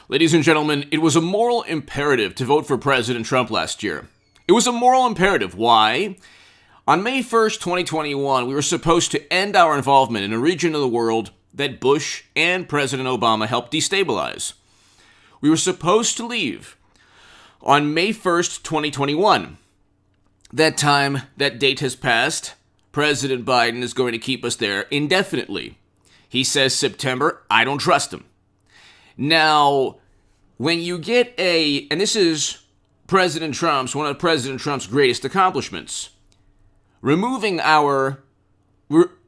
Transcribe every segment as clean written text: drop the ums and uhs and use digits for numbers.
Ladies and gentlemen, it was a moral imperative to vote for President Trump last year. It was a moral imperative. Why? On May 1st, 2021, we were supposed to end our involvement in a region of the world that Bush and President Obama helped destabilize. We were supposed to leave on May 1st, 2021. That date has passed. President Biden is going to keep us there indefinitely. He says September. I don't trust him. Now, when you get and this is one of President Trump's greatest accomplishments,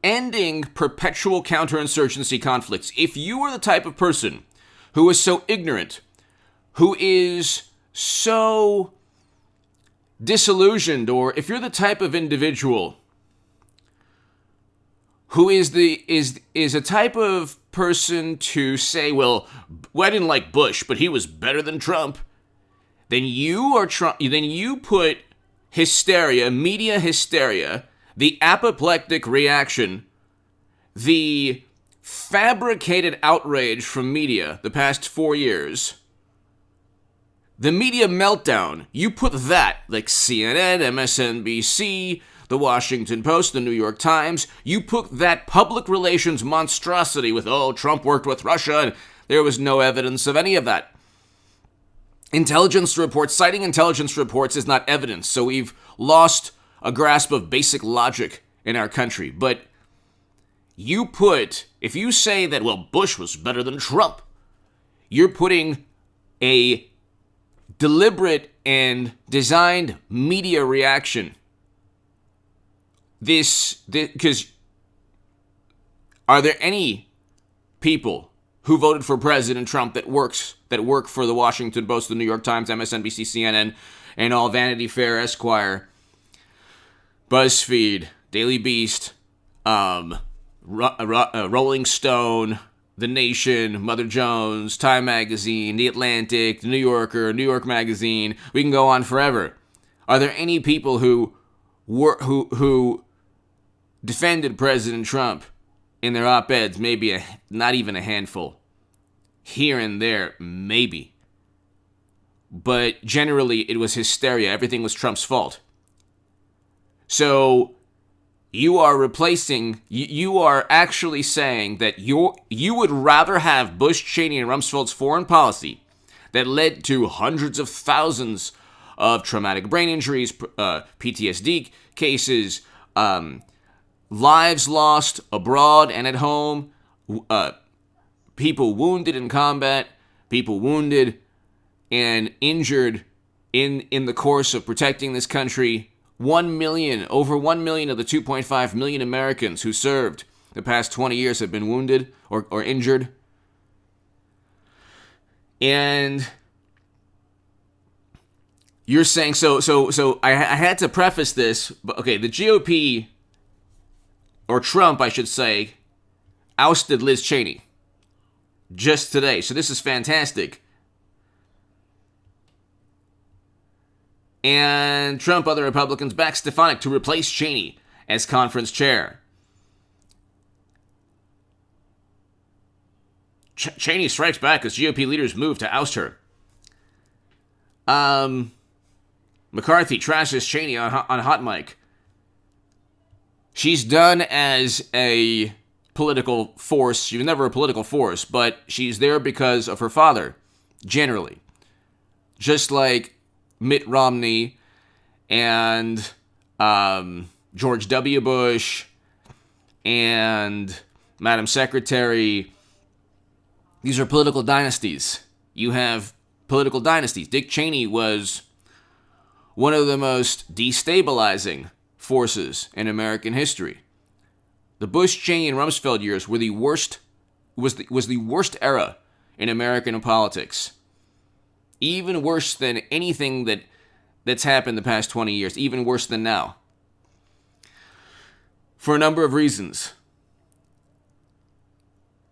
ending perpetual counterinsurgency conflicts. If you are the type of person who is so ignorant, who is so disillusioned, or if you're the type of individual who is a type of person to say, well, I didn't like Bush, but he was better than Trump, then you put hysteria, media hysteria, the apoplectic reaction, the fabricated outrage from media the past 4 years, the media meltdown, you put that, like CNN, MSNBC, The Washington Post, The New York Times, you put that public relations monstrosity with, Trump worked with Russia, and there was no evidence of any of that. Citing intelligence reports is not evidence, so we've lost a grasp of basic logic in our country. But if you say that, well, Bush was better than Trump, you're putting a deliberate and designed media reaction. Because are there any people who voted for President Trump that work for the Washington Post, the New York Times, MSNBC, CNN, and all Vanity Fair, Esquire, BuzzFeed, Daily Beast, Rolling Stone, The Nation, Mother Jones, Time Magazine, The Atlantic, The New Yorker, New York Magazine? We can go on forever. Are there any people who defended President Trump in their op-eds? Maybe not even a handful. Here and there, maybe. But generally, it was hysteria. Everything was Trump's fault. So you are actually saying that you would rather have Bush, Cheney, and Rumsfeld's foreign policy that led to hundreds of thousands of traumatic brain injuries, PTSD cases, lives lost abroad and at home, people wounded in combat, people wounded and injured in the course of protecting this country. Over 1 million of the 2.5 million Americans who served the past 20 years have been wounded or injured. And you're saying, so I had to preface this, but okay, the GOP, or Trump, I should say, ousted Liz Cheney just today. So this is fantastic. And Trump, other Republicans, backed Stefanik to replace Cheney as conference chair. Cheney strikes back as GOP leaders move to oust her. McCarthy trashes Cheney on Hot Mic. She's done as a political force. She was never a political force, but she's there because of her father, generally. Just like Mitt Romney and George W. Bush and Madam Secretary. These are political dynasties. You have political dynasties. Dick Cheney was one of the most destabilizing forces in American history. The Bush, Cheney, and Rumsfeld years were the worst era in American politics. Even worse than anything that's happened the past 20 years. Even worse than now. For a number of reasons.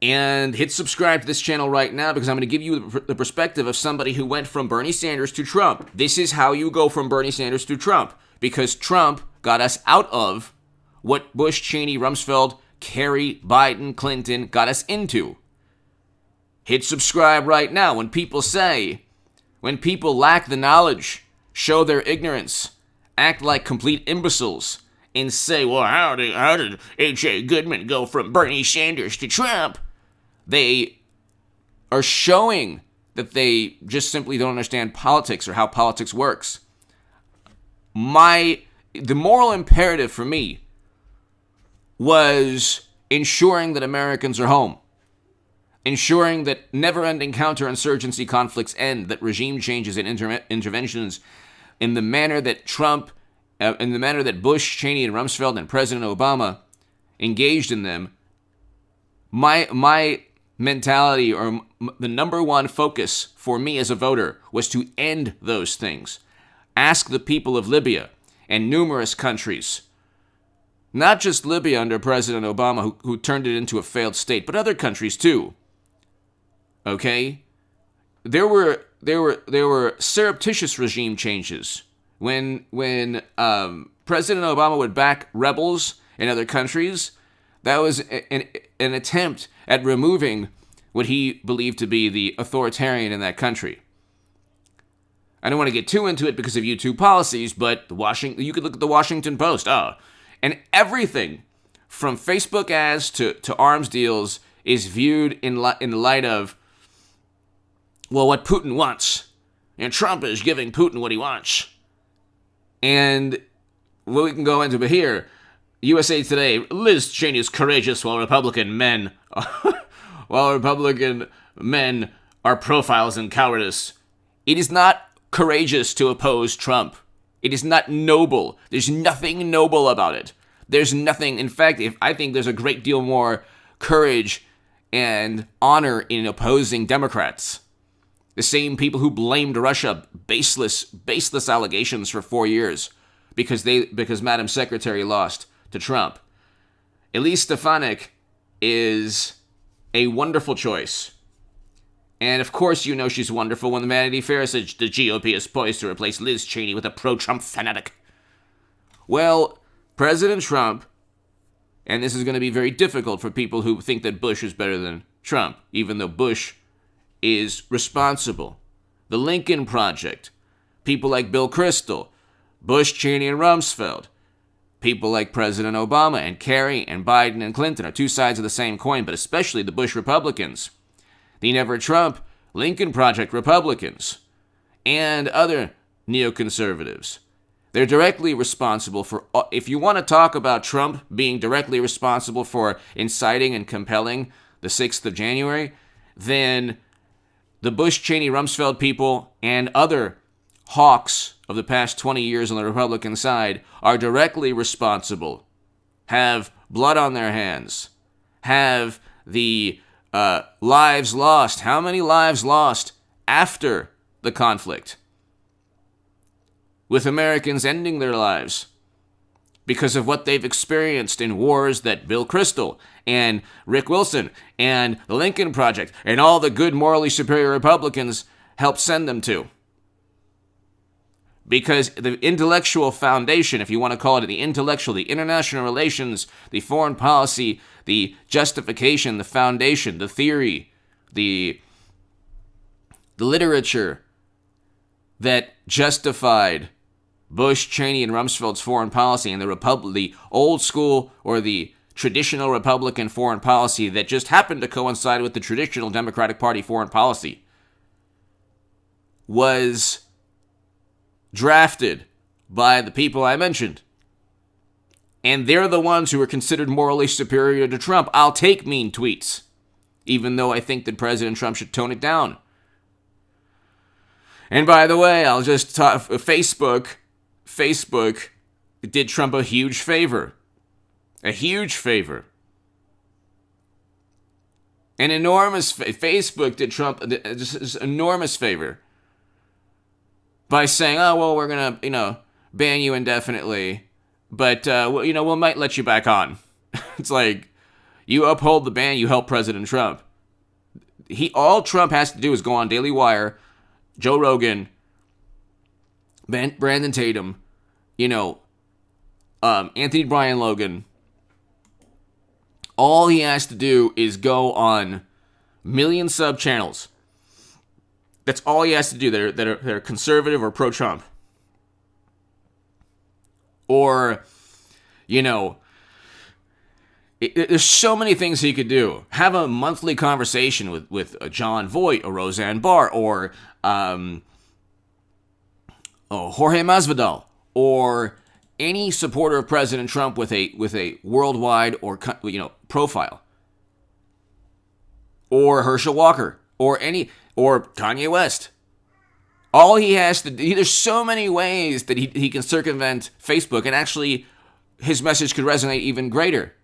And hit subscribe to this channel right now because I'm going to give you the perspective of somebody who went from Bernie Sanders to Trump. This is how you go from Bernie Sanders to Trump. Because Trump got us out of what Bush, Cheney, Rumsfeld, Kerry, Biden, Clinton got us into. Hit subscribe right now. When people lack the knowledge, show their ignorance, act like complete imbeciles, and say, well, how did H.A. Goodman go from Bernie Sanders to Trump? They are showing that they just simply don't understand politics or how politics works. The moral imperative for me was ensuring that Americans are home, ensuring that never-ending counterinsurgency conflicts end, that regime changes and interventions in the manner that Bush, Cheney, and Rumsfeld and President Obama engaged in them. My mentality, or the number one focus for me as a voter, was to end those things. Ask the people of Libya and numerous countries, not just Libya under President Obama, who turned it into a failed state, but other countries too. Okay? There were surreptitious regime changes when President Obama would back rebels in other countries. That was an attempt at removing what he believed to be the authoritarian in that country. I don't want to get too into it because of YouTube policies, but you could look at the Washington Post. And everything from Facebook ads to arms deals is viewed in light of, well, what Putin wants. And Trump is giving Putin what he wants. And what we can go into, but here, USA Today, Liz Cheney is courageous while Republican men are profiles in cowardice. It is not courageous to oppose Trump. It is not noble. There's nothing noble about it. There's nothing. In fact, I think there's a great deal more courage and honor in opposing Democrats. The same people who blamed Russia, baseless allegations for 4 years because Madam Secretary lost to Trump. Elise Stefanik is a wonderful choice. And of course she's wonderful when the Vanity Fair says the GOP is poised to replace Liz Cheney with a pro-Trump fanatic. Well, President Trump, and this is going to be very difficult for people who think that Bush is better than Trump, even though Bush is responsible. The Lincoln Project, people like Bill Kristol, Bush, Cheney, and Rumsfeld, people like President Obama and Kerry and Biden and Clinton are two sides of the same coin, but especially the Bush Republicans, the Never Trump, Lincoln Project Republicans, and other neoconservatives. They're directly responsible for, if you want to talk about Trump being directly responsible for inciting and compelling the 6th of January, then the Bush, Cheney, Rumsfeld people and other hawks of the past 20 years on the Republican side are directly responsible, have blood on their hands, have the lives lost. How many lives lost after the conflict? With Americans ending their lives because of what they've experienced in wars that Bill Kristol and Rick Wilson and the Lincoln Project and all the good morally superior Republicans helped send them to. Because the intellectual foundation, if you want to call it the intellectual, the international relations, the foreign policy, the justification, the foundation, the theory, the literature that justified Bush, Cheney, and Rumsfeld's foreign policy and the old school or the traditional Republican foreign policy that just happened to coincide with the traditional Democratic Party foreign policy was drafted by the people I mentioned. And they're the ones who are considered morally superior to Trump. I'll take mean tweets, even though I think that President Trump should tone it down. And by the way, I'll just talk, Facebook did Trump a huge favor. A huge favor. An enormous Facebook did Trump just an enormous favor by saying, "Oh, well, we're going to, ban you indefinitely, but we might let you back on." It's like, you uphold the ban, you help President Trump. All Trump has to do is go on Daily Wire, Joe Rogan, Brandon Tatum, Anthony Brian Logan. All he has to do is go on million sub channels. That's all he has to do that are conservative or pro-Trump. Or, there's so many things he could do. Have a monthly conversation with John Voight or Roseanne Barr or Jorge Masvidal or any supporter of President Trump with a worldwide or profile, or Herschel Walker or Kanye West. All he has to do, there's so many ways that he can circumvent Facebook, and actually his message could resonate even greater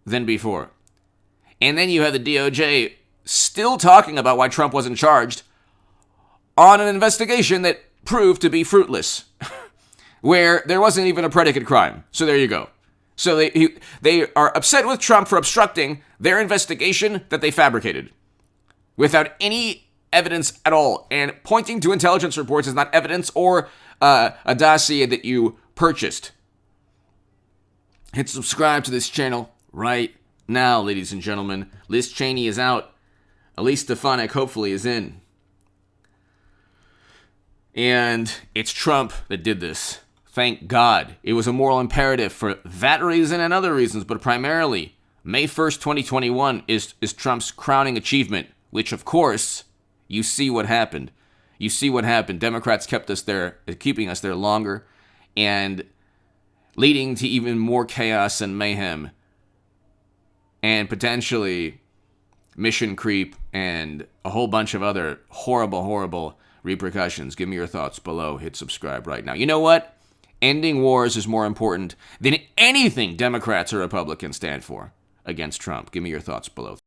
than before. And then you have the DOJ still talking about why Trump wasn't charged on an investigation that proved to be fruitless, where there wasn't even a predicate crime. So there you go. So they are upset with Trump for obstructing their investigation that they fabricated without any evidence at all. And pointing to intelligence reports is not evidence or a dossier that you purchased. Hit subscribe to this channel right now, ladies and gentlemen. Liz Cheney is out. Elise Stefanik hopefully is in. And it's Trump that did this. Thank God. It was a moral imperative for that reason and other reasons, but primarily May 1st, 2021 is Trump's crowning achievement, which of course, you see what happened. You see what happened. Democrats kept us there, keeping us there longer, and leading to even more chaos and mayhem, and potentially mission creep and a whole bunch of other horrible, horrible repercussions. Give me your thoughts below. Hit subscribe right now. You know what? Ending wars is more important than anything Democrats or Republicans stand for against Trump. Give me your thoughts below.